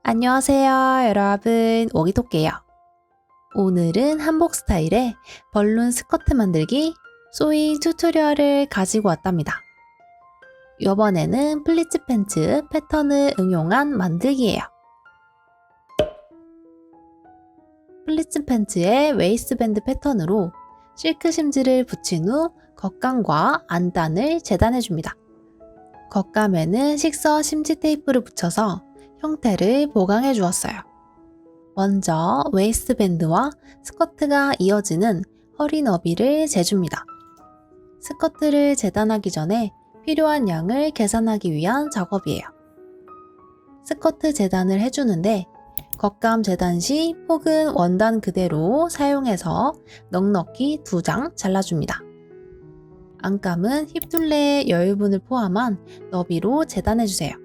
안녕하세요, 여러분. 오기토끼예요. 오늘은 한복 스타일의 벌룬 스커트 만들기 소잉 튜토리얼을 가지고 왔답니다. 이번에는 플리츠 팬츠 패턴을 응용한 만들기예요. 플리츠 팬츠의 웨이스밴드 패턴으로 실크 심지를 붙인 후 겉감과 안단을 재단해줍니다. 겉감에는 식서 심지 테이프를 붙여서 형태를 보강해 주었어요. 먼저 웨이스밴드와 스커트가 이어지는 허리 너비를 재줍니다. 스커트를 재단하기 전에 필요한 양을 계산하기 위한 작업이에요. 스커트 재단을 해주는데 겉감 재단 시 폭은 원단 그대로 사용해서 넉넉히 2장 잘라줍니다. 안감은 힙둘레의 여유분을 포함한 너비로 재단해주세요.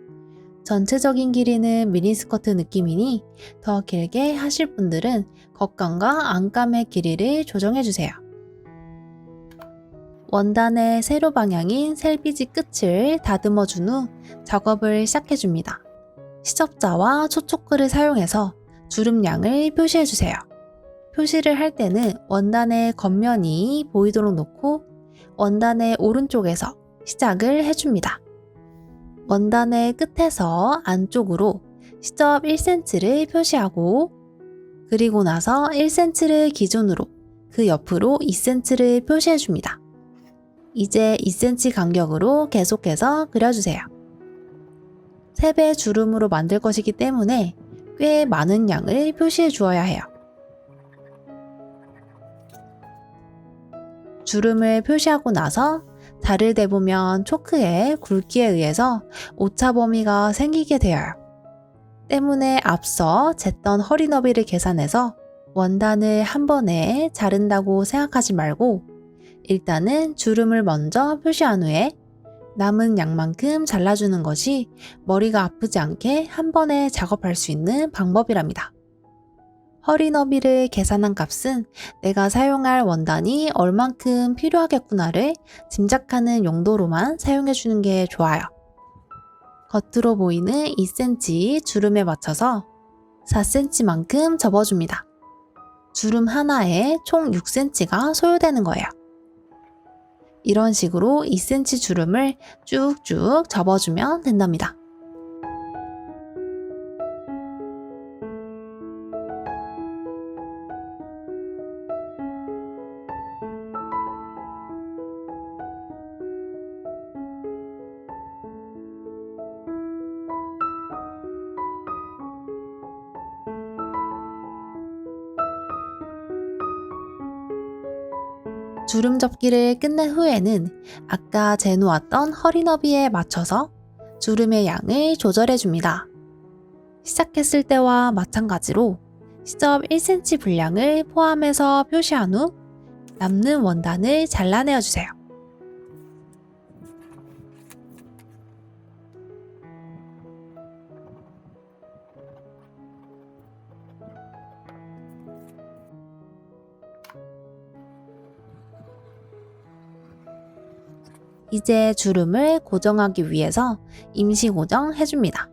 전체적인 길이는 미니스커트 느낌이니 더 길게 하실 분들은 겉감과 안감의 길이를 조정해주세요. 원단의 세로 방향인 셀비지 끝을 다듬어준 후 작업을 시작해줍니다. 시접자와 초초크를 사용해서 주름량을 표시해주세요. 표시를 할 때는 원단의 겉면이 보이도록 놓고 원단의 오른쪽에서 시작을 해줍니다. 원단의 끝에서 안쪽으로 시접 1cm를 표시하고 그리고 나서 1cm를 기준으로 그 옆으로 2cm를 표시해줍니다. 이제 2cm 간격으로 계속해서 그려주세요. 3배 주름으로 만들 것이기 때문에 꽤 많은 양을 표시해 주어야 해요. 주름을 표시하고 나서 자를 대보면 초크의 굵기에 의해서 오차 범위가 생기게 되어요. 때문에 앞서 쟀던 허리 너비를 계산해서 원단을 한 번에 자른다고 생각하지 말고 일단은 주름을 먼저 표시한 후에 남은 양만큼 잘라주는 것이 머리가 아프지 않게 한 번에 작업할 수 있는 방법이랍니다. 허리 너비를 계산한 값은 내가 사용할 원단이 얼만큼 필요하겠구나를 짐작하는 용도로만 사용해주는 게 좋아요. 겉으로 보이는 2cm 주름에 맞춰서 4cm만큼 접어줍니다. 주름 하나에 총 6cm가 소요되는 거예요. 이런 식으로 2cm 주름을 쭉쭉 접어주면 된답니다. 주름 접기를 끝낸 후에는 아까 재놓았던 허리 너비에 맞춰서 주름의 양을 조절해줍니다. 시작했을 때와 마찬가지로 시접 1cm 분량을 포함해서 표시한 후 남는 원단을 잘라내어주세요. 이제 주름을 고정하기 위해서 임시 고정해줍니다.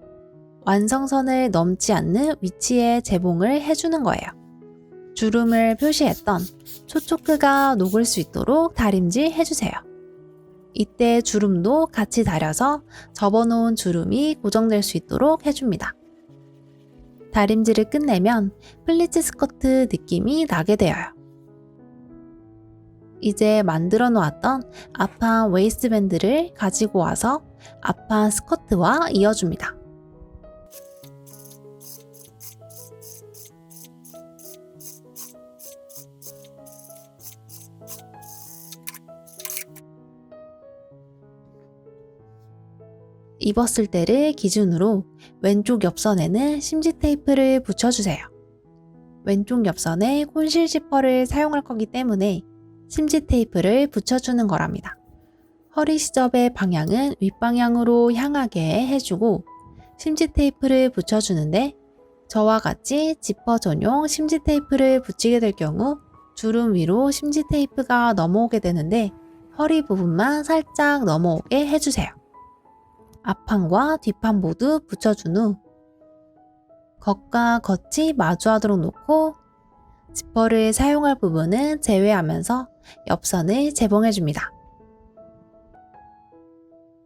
완성선을 넘지 않는 위치에 재봉을 해주는 거예요. 주름을 표시했던 초초크가 녹을 수 있도록 다림질 해주세요. 이때 주름도 같이 다려서 접어놓은 주름이 고정될 수 있도록 해줍니다. 다림질을 끝내면 플리츠 스커트 느낌이 나게 되어요. 이제 만들어 놓았던 앞판 웨이스밴드를 가지고 와서 앞판 스커트와 이어줍니다. 입었을 때를 기준으로 왼쪽 옆선에는 심지 테이프를 붙여주세요. 왼쪽 옆선에 콘실 지퍼를 사용할 거기 때문에 심지 테이프를 붙여주는 거랍니다. 허리 시접의 방향은 윗방향으로 향하게 해주고 심지 테이프를 붙여주는데 저와 같이 지퍼 전용 심지 테이프를 붙이게 될 경우 주름 위로 심지 테이프가 넘어오게 되는데 허리 부분만 살짝 넘어오게 해주세요. 앞판과 뒷판 모두 붙여준 후 겉과 겉이 마주하도록 놓고 지퍼를 사용할 부분은 제외하면서 옆선을 재봉해줍니다.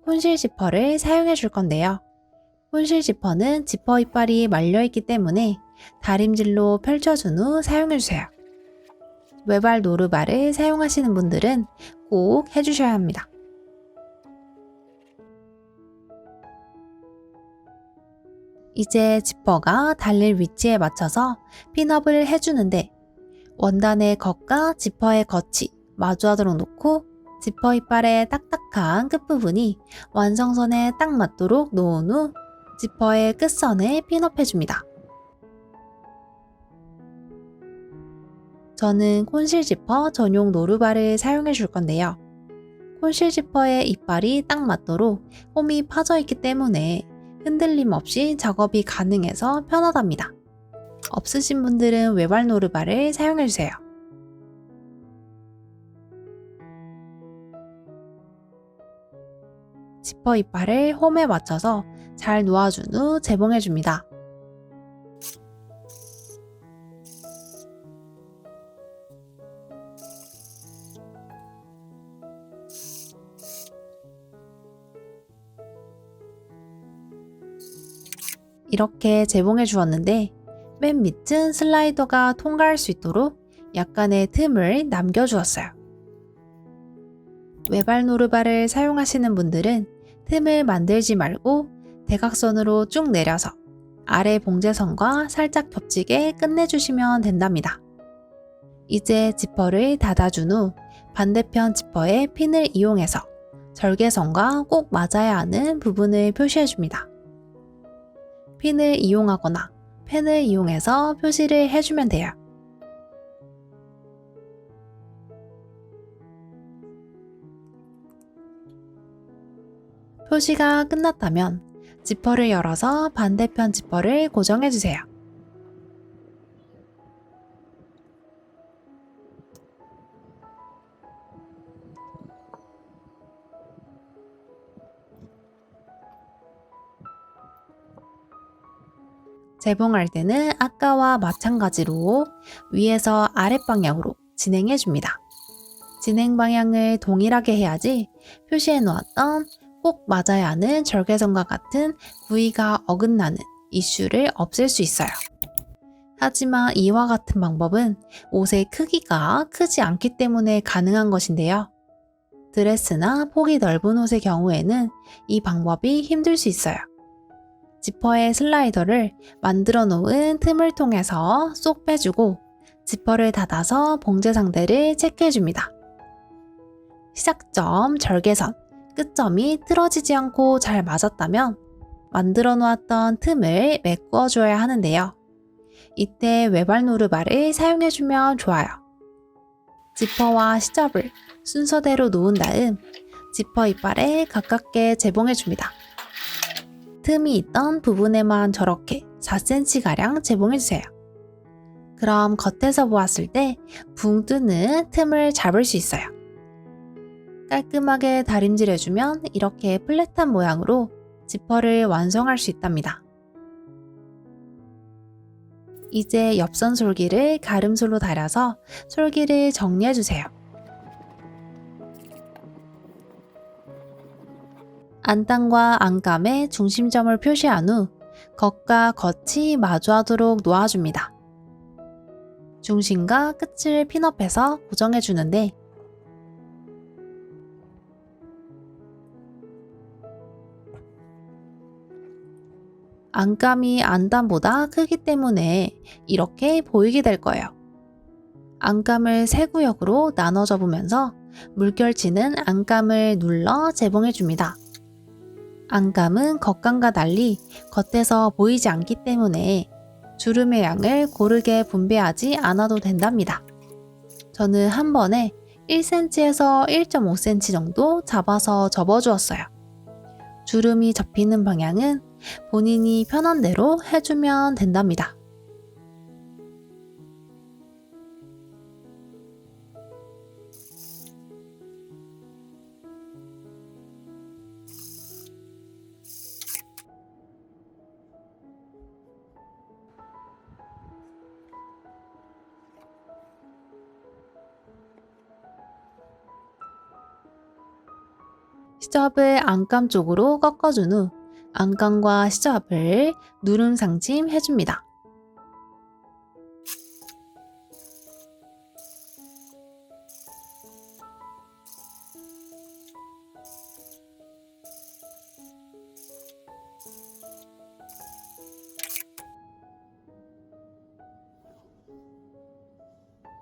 콘실 지퍼를 사용해 줄 건데요. 콘실 지퍼는 지퍼 이빨이 말려있기 때문에 다림질로 펼쳐준 후 사용해주세요. 외발 노루발을 사용하시는 분들은 꼭 해주셔야 합니다. 이제 지퍼가 달릴 위치에 맞춰서 핀업을 해주는데 원단의 겉과 지퍼의 겉이 마주하도록 놓고 지퍼 이빨의 딱딱한 끝부분이 완성선에 딱 맞도록 놓은 후 지퍼의 끝선에 핀업해줍니다. 저는 콘실 지퍼 전용 노루발을 사용해 줄 건데요. 콘실 지퍼의 이빨이 딱 맞도록 홈이 파져 있기 때문에 흔들림 없이 작업이 가능해서 편하답니다. 없으신 분들은 외발 노루발을 사용해 주세요. 지퍼 이빨을 홈에 맞춰서 잘 놓아준 후 재봉해 줍니다. 이렇게 재봉해 주었는데 맨 밑은 슬라이더가 통과할 수 있도록 약간의 틈을 남겨주었어요. 외발 노루발을 사용하시는 분들은 틈을 만들지 말고 대각선으로 쭉 내려서 아래 봉제선과 살짝 겹치게 끝내주시면 된답니다. 이제 지퍼를 닫아준 후 반대편 지퍼에 핀을 이용해서 절개선과 꼭 맞아야 하는 부분을 표시해줍니다. 핀을 이용하거나 펜을 이용해서 표시를 해주면 돼요. 표시가 끝났다면 지퍼를 열어서 반대편 지퍼를 고정해주세요. 재봉할 때는 아까와 마찬가지로 위에서 아랫방향으로 진행해줍니다. 진행 방향을 동일하게 해야지 표시해 놓았던 꼭 맞아야 하는 절개선과 같은 부위가 어긋나는 이슈를 없앨 수 있어요. 하지만 이와 같은 방법은 옷의 크기가 크지 않기 때문에 가능한 것인데요. 드레스나 폭이 넓은 옷의 경우에는 이 방법이 힘들 수 있어요. 지퍼의 슬라이더를 만들어 놓은 틈을 통해서 쏙 빼주고 지퍼를 닫아서 봉제 상태를 체크해줍니다. 시작점, 절개선, 끝점이 틀어지지 않고 잘 맞았다면 만들어 놓았던 틈을 메꾸어 줘야 하는데요. 이때 외발 노루발을 사용해주면 좋아요. 지퍼와 시접을 순서대로 놓은 다음 지퍼 이빨에 가깝게 재봉해줍니다. 틈이 있던 부분에만 저렇게 4cm가량 재봉해주세요. 그럼 겉에서 보았을 때 붕 뜨는 틈을 잡을 수 있어요. 깔끔하게 다림질해주면 이렇게 플랫한 모양으로 지퍼를 완성할 수 있답니다. 이제 옆선 솔기를 가름솔로 달아서 솔기를 정리해주세요. 안단과 안감의 중심점을 표시한 후 겉과 겉이 마주하도록 놓아줍니다. 중심과 끝을 핀업해서 고정해주는데 안감이 안단보다 크기 때문에 이렇게 보이게 될 거예요. 안감을 세 구역으로 나눠 접으면서 물결치는 안감을 눌러 재봉해줍니다. 안감은 겉감과 달리 겉에서 보이지 않기 때문에 주름의 양을 고르게 분배하지 않아도 된답니다. 저는 한 번에 1cm에서 1.5cm 정도 잡아서 접어주었어요. 주름이 접히는 방향은 본인이 편한 대로 해주면 된답니다. 시접을 안감 쪽으로 꺾어준 후 안감과 시접을 누름 상침 해줍니다.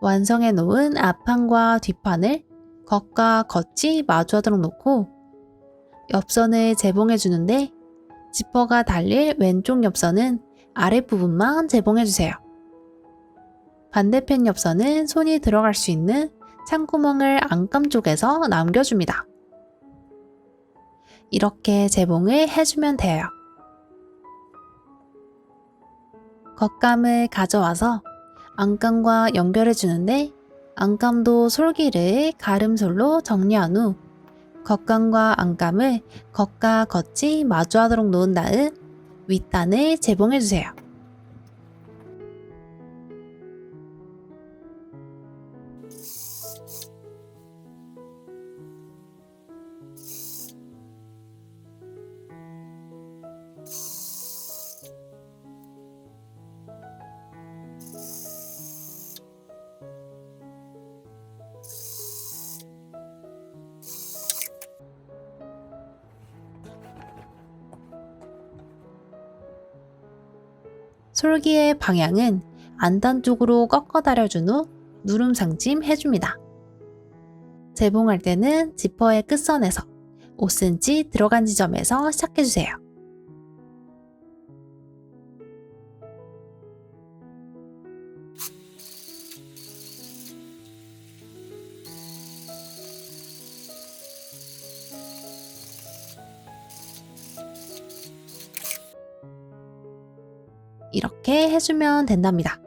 완성해 놓은 앞판과 뒷판을 겉과 겉이 마주하도록 놓고 옆선을 재봉해 주는데 지퍼가 달릴 왼쪽 옆선은 아랫부분만 재봉해 주세요. 반대편 옆선은 손이 들어갈 수 있는 창구멍을 안감 쪽에서 남겨줍니다. 이렇게 재봉을 해주면 돼요. 겉감을 가져와서 안감과 연결해 주는데 안감도 솔기를 가름솔로 정리한 후 겉감과 안감을 겉과 겉이 마주하도록 놓은 다음 윗단을 재봉해 주세요. 솔기의 방향은 안단 쪽으로 꺾어 다려준 후 누름 상침 해줍니다. 재봉할 때는 지퍼의 끝선에서 5cm 들어간 지점에서 시작해주세요. 이렇게 해주면 된답니다.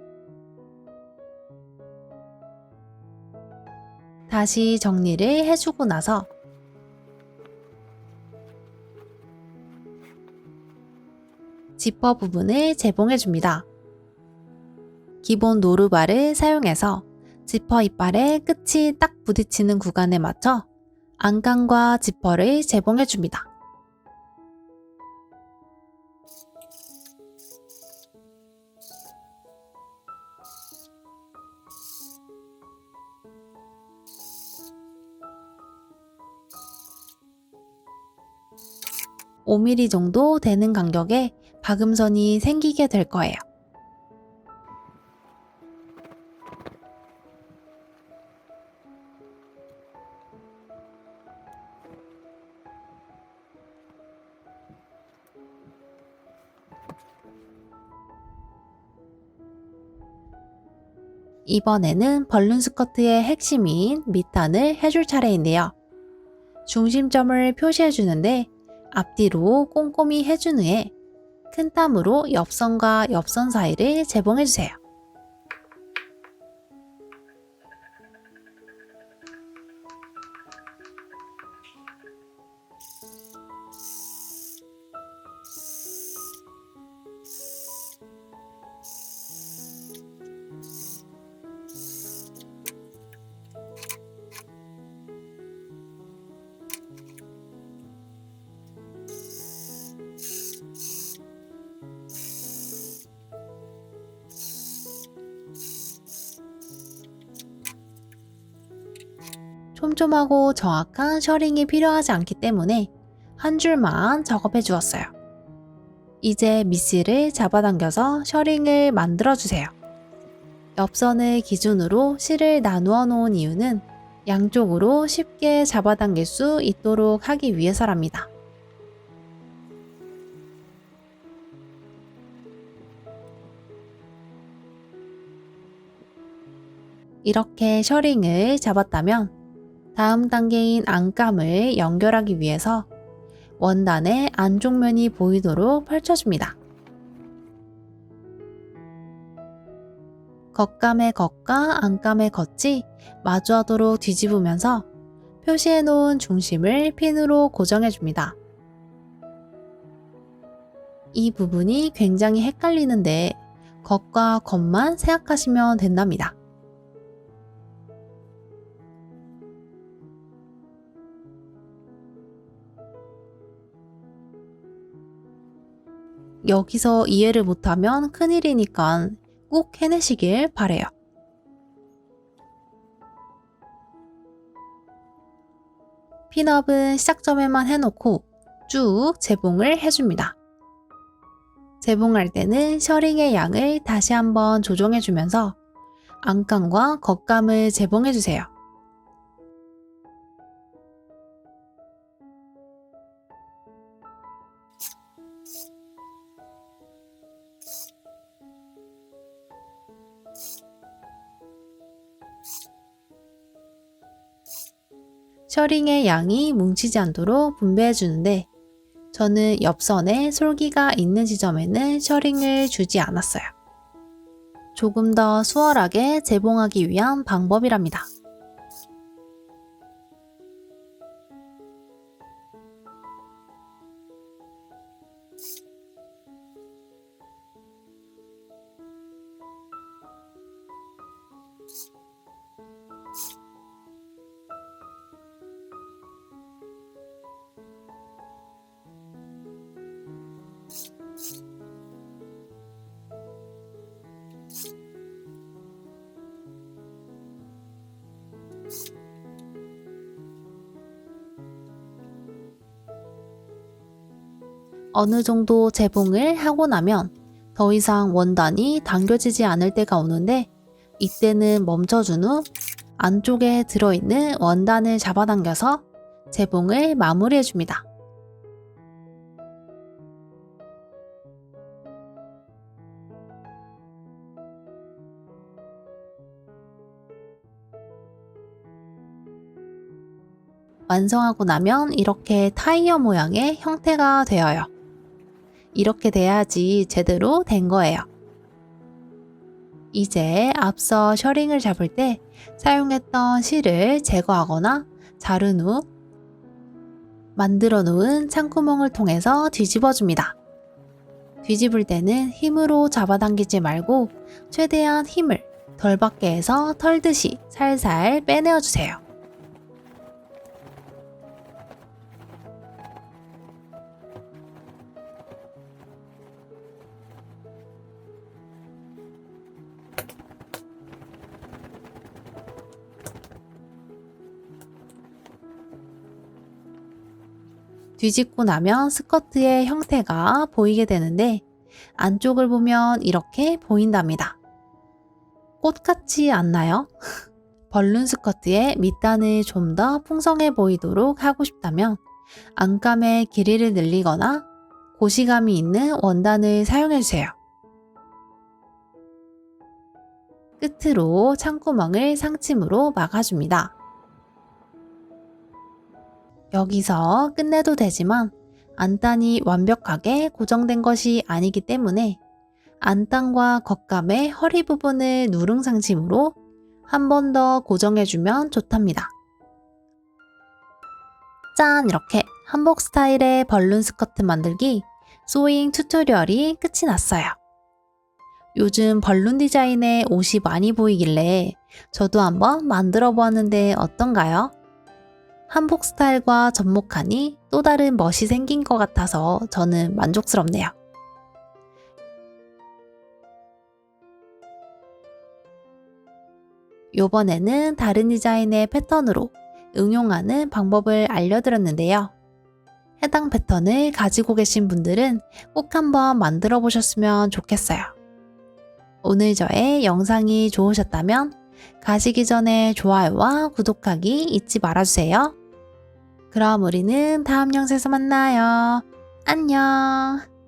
다시 정리를 해주고 나서 지퍼 부분을 재봉해줍니다. 기본 노루발을 사용해서 지퍼 이빨의 끝이 딱 부딪히는 구간에 맞춰 안감과 지퍼를 재봉해줍니다. (5mm) 정도 되는 간격에 박음선이 생기게 될 거예요. 이번에는 벌룬 스커트의 핵심인 밑단을 해줄 차례인데요. 중심점을 표시해주는데 앞뒤로 꼼꼼히 해준 후에 큰 땀으로 옆선과 옆선 사이를 재봉해주세요. 촘촘하고 정확한 셔링이 필요하지 않기 때문에 한 줄만 작업해 주었어요. 이제 밑실을 잡아당겨서 셔링을 만들어 주세요. 옆선을 기준으로 실을 나누어 놓은 이유는 양쪽으로 쉽게 잡아당길 수 있도록 하기 위해서랍니다. 이렇게 셔링을 잡았다면 다음 단계인 안감을 연결하기 위해서 원단의 안쪽 면이 보이도록 펼쳐줍니다. 겉감의 겉과 안감의 겉이 마주하도록 뒤집으면서 표시해 놓은 중심을 핀으로 고정해줍니다. 이 부분이 굉장히 헷갈리는데 겉과 겉만 생각하시면 된답니다. 여기서 이해를 못하면 큰일이니까 꼭 해내시길 바래요. 핀업은 시작점에만 해놓고 쭉 재봉을 해줍니다. 재봉할 때는 셔링의 양을 다시 한번 조정해주면서 안감과 겉감을 재봉해주세요. 셔링의 양이 뭉치지 않도록 분배해주는데 저는 옆선에 솔기가 있는 지점에는 셔링을 주지 않았어요. 조금 더 수월하게 재봉하기 위한 방법이랍니다. 어느 정도 재봉을 하고 나면 더 이상 원단이 당겨지지 않을 때가 오는데 이때는 멈춰준 후 안쪽에 들어있는 원단을 잡아당겨서 재봉을 마무리해줍니다. 완성하고 나면 이렇게 타이어 모양의 형태가 되어요. 이렇게 돼야지 제대로 된 거예요. 이제 앞서 셔링을 잡을 때 사용했던 실을 제거하거나 자른 후 만들어 놓은 창구멍을 통해서 뒤집어 줍니다. 뒤집을 때는 힘으로 잡아당기지 말고 최대한 힘을 덜 받게 해서 털듯이 살살 빼내어 주세요. 뒤집고 나면 스커트의 형태가 보이게 되는데 안쪽을 보면 이렇게 보인답니다. 꽃같지 않나요? 벌룬 스커트의 밑단을 좀 더 풍성해 보이도록 하고 싶다면 안감의 길이를 늘리거나 고시감이 있는 원단을 사용해주세요. 끝으로 창구멍을 상침으로 막아줍니다. 여기서 끝내도 되지만 안단이 완벽하게 고정된 것이 아니기 때문에 안단과 겉감의 허리 부분을 누룽상침으로 한 번 더 고정해주면 좋답니다. 짠! 이렇게 한복 스타일의 벌룬 스커트 만들기 소잉 튜토리얼이 끝이 났어요. 요즘 벌룬 디자인의 옷이 많이 보이길래 저도 한번 만들어 보았는데 어떤가요? 한복 스타일과 접목하니 또 다른 멋이 생긴 것 같아서 저는 만족스럽네요. 요번에는 다른 디자인의 패턴으로 응용하는 방법을 알려드렸는데요. 해당 패턴을 가지고 계신 분들은 꼭 한번 만들어 보셨으면 좋겠어요. 오늘 저의 영상이 좋으셨다면 가시기 전에 좋아요와 구독하기 잊지 말아주세요. 그럼 우리는 다음 영상에서 만나요. 안녕.